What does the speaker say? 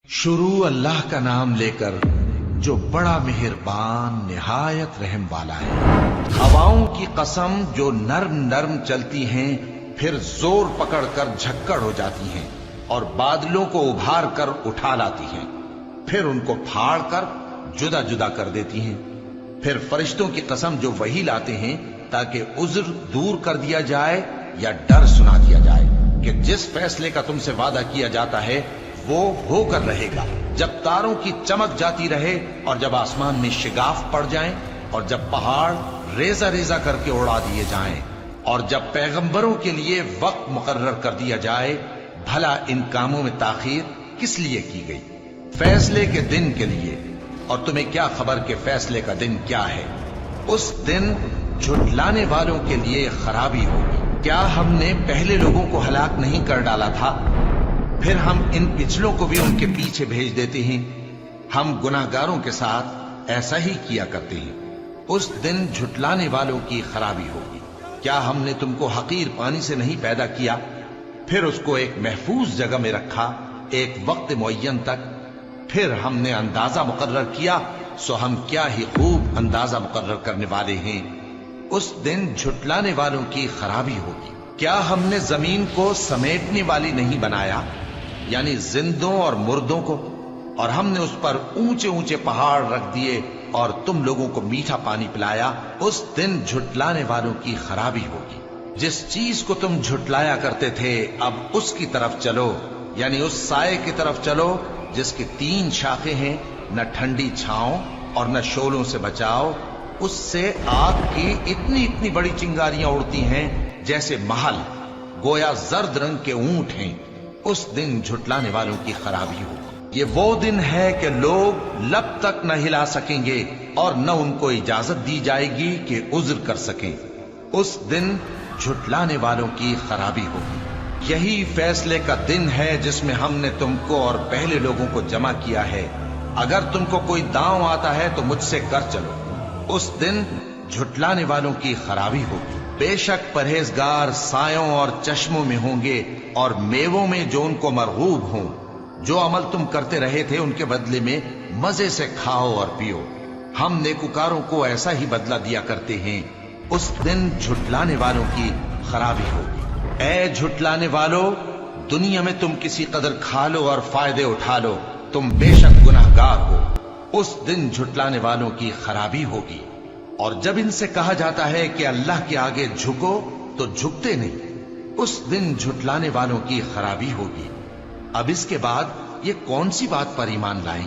शुरू अल्लाह का नाम लेकर जो बड़ा मेहरबान निहायत रहम वाला है। हवाओं की कसम जो नर्म नर्म चलती हैं फिर जोर पकड़कर झक्कड़ हो जाती हैं और बादलों को उभार कर उठा लाती हैं, फिर उनको फाड़ कर जुदा जुदा कर देती हैं। फिर फरिश्तों की कसम जो वही लाते हैं ताकि उज्र दूर कर दिया जाए या डर सुना दिया जाए कि जिस फैसले का तुमसे वादा किया जाता है वो होकर रहेगा। जब तारों की चमक जाती रहे और जब आसमान में शिगाफ पड़ जाएं और जब पहाड़ रेजा रेजा करके उड़ा दिए जाएं और जब पैगंबरों के लिए वक्त मुकर्रर कर दिया जाए, भला इन कामों में ताखीर किस लिए की गई? फैसले के दिन के लिए। और तुम्हें क्या खबर कि फैसले का दिन क्या है? उस दिन झुठलाने वालों के लिए खराबी होगी। क्या हमने पहले लोगों को हलाक नहीं कर डाला था? फिर हम इन पिछलों को भी उनके पीछे भेज देते हैं। हम गुनाहगारों के साथ ऐसा ही किया करते हैं। उस दिन झुठलाने वालों की खराबी होगी। क्या हमने तुमको हकीर पानी से नहीं पैदा किया, फिर उसको एक महफूज जगह में रखा एक वक्त मुअय्यन तक, फिर हमने अंदाजा मुकर्रर किया, सो हम क्या ही खूब अंदाजा मुकर्रर करने वाले हैं। उस दिन झुठलाने वालों की खराबी होगी। क्या हमने जमीन को समेटने वाली नहीं बनाया, यानी जिंदों और मुर्दों को, और हमने उस पर ऊंचे ऊंचे पहाड़ रख दिए और तुम लोगों को मीठा पानी पिलाया। उस दिन झुठलाने वालों की खराबी होगी। जिस चीज को तुम झुठलाया करते थे अब उसकी तरफ चलो, यानी उस साये की तरफ चलो जिसकी 3 शाखें हैं, न ठंडी छांव और न शोलों से बचाओ। उससे आग की इतनी इतनी बड़ी चिंगारियां उड़ती हैं जैसे महल, गोया जर्द रंग के ऊंट हैं। उस दिन झुठलाने वालों की खराबी हो। ये वो दिन है कि लोग लब तक न हिला सकेंगे और न उनको इजाजत दी जाएगी कि उज्र कर सकें। उस दिन झुठलाने वालों की खराबी होगी। यही फैसले का दिन है जिसमें हमने तुमको और पहले लोगों को जमा किया है। अगर तुमको कोई दांव आता है तो मुझसे कर चलो। उस दिन झुठलाने वालों की खराबी होगी। बेशक परहेजगार सायों और चश्मों में होंगे और मेवों में जो उनको मरगूब हों। जो अमल तुम करते रहे थे उनके बदले में मजे से खाओ और पियो। हम नेकुकारों को ऐसा ही बदला दिया करते हैं। उस दिन झुठलाने वालों की खराबी होगी। ऐ झुठलाने वालों, दुनिया में तुम किसी कदर खा लो और फायदे उठा लो, तुम बेशक गुनाहगार हो। उस दिन झुठलाने वालों की खराबी होगी। और जब इनसे कहा जाता है कि अल्लाह के आगे झुको तो झुकते नहीं। उस दिन झुठलाने वालों की खराबी होगी। अब इसके बाद ये कौन सी बात पर ईमान लाएं?